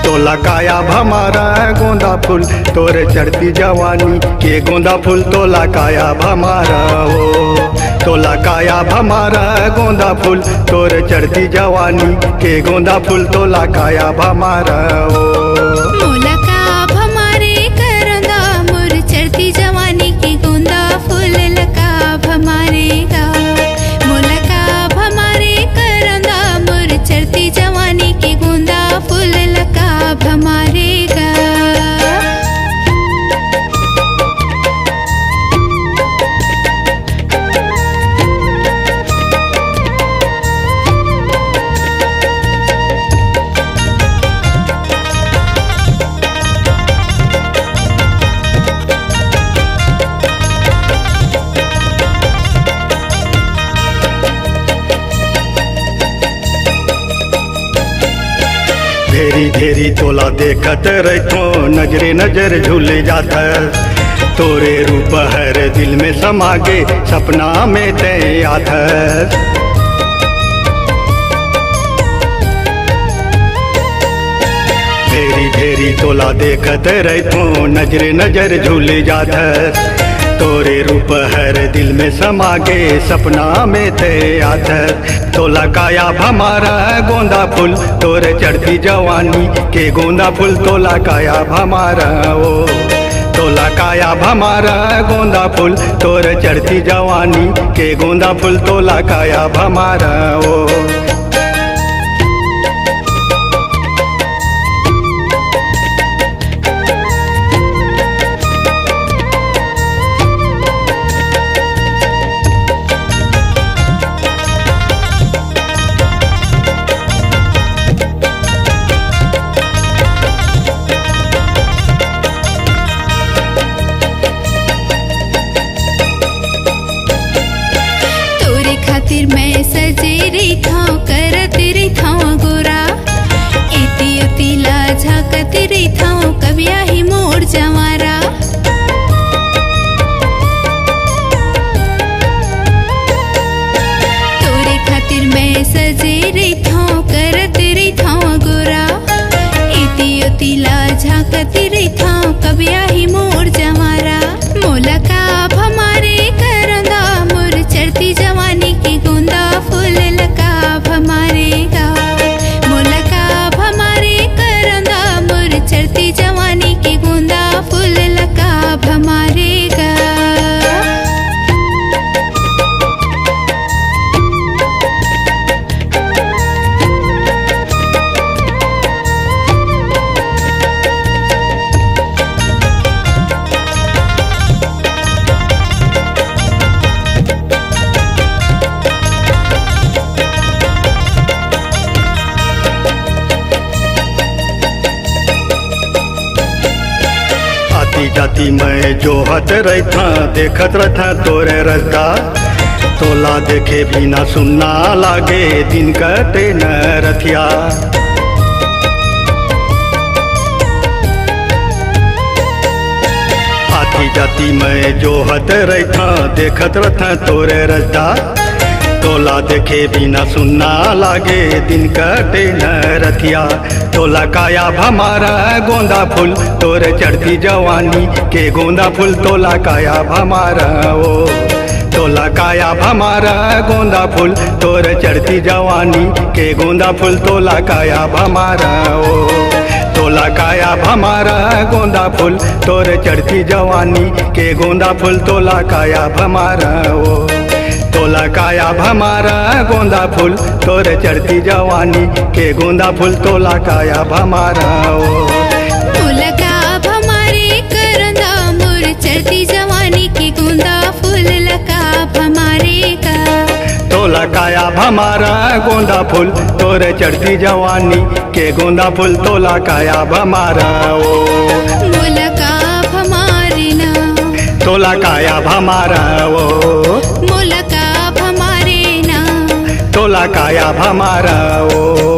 तोला काया भमारा गोंदा फूल तोरे चढ़ती जवानी के गोंदा फूल तोला काया भमारा हो। तोला काया भमारा गोंदा फूल तोरे चढ़ती जवानी के गोंदा फूल तोला काया भमारा हो। मोला का भमारे करंदा मोर चढ़ती जवानी की गोंदा फूल लका भमारेगा। मोला का भमारे करंदा मोर चढ़ती जवानी की गोंदा फूल लका भमारेगा। घेरी घेरी तोला देखत रहतो नजरे नजर झूल जाता तोरे रूप हर दिल में समागे सपना में ते आता। घेरी घेरी तोला देखत रहतो नजरे नजर झूल जाता तोरे रूप हर दिल में समागे सपना में ते आता। तोला काया भमारा गोंदा फूल तोरे चढ़ती जवानी के गोंदा फूल तोला काया भमारा ओ। तोला काया भमारा गोंदा फूल तोरे चढ़ती जवानी के गोंदा फूल तोला काया भमारा ओ। खातिर मैं सजे रही था करत रही था गोरा इति उति लाझा कत रही था कबिया ही मोर जवारा। तोरे खातिर मैं सजे रही था करत रही था गोरा इति उति लाझा कत रही था कबिया ही मोर जवारा। मोला का भमारे करंदा मोर चढ़ती जवानी की गोंदा फूल लका भमारेगा। मोला का भमारे करंदा मोर चढ़ती जवानी की गोंदा फूल लका भमारेगा। जाती मैं जोहत रहता देखत रहता तोरे रास्ता तोला देखे बिना सुनना लागे दिन कटे न रथिया। आती जाती मैं जोहत रहता देखत रहता तोरे रास्ता तोला देखे बिना सुनना लागे दिन कटे न रथिया। तोला काया भमारा गोंदा फूल तोरे चढ़ती जवानी के गोंदा फूल तोला काया भमारा ओ। तोला काया भमारा गोंदा फूल तोरे चढ़ती जवानी के गोंदा फूल तोला काया भमारा ओ। तोला काया भमारा गोंदा फूल तोरे चढ़ती जवानी के गोंदा फूल तोला काया भमारा ओ। तोला काया भमारा गोंदा फूल तोरे चढ़ती जवानी के गोंदा फूल तोला काया भमारा ओ। मोला का भमारे करंदा मोर चढ़ती जवानी की गोंदा फूल लका भमारेगा। तोला काया भमारा गोंदा फूल तोरे चढ़ती जवानी के गोंदा फूल तोला काया भमारा ओ। मोला का भमारे ना तोला काया भमारा ओ। मोला का भमारे ना मोला काया भमारा ओ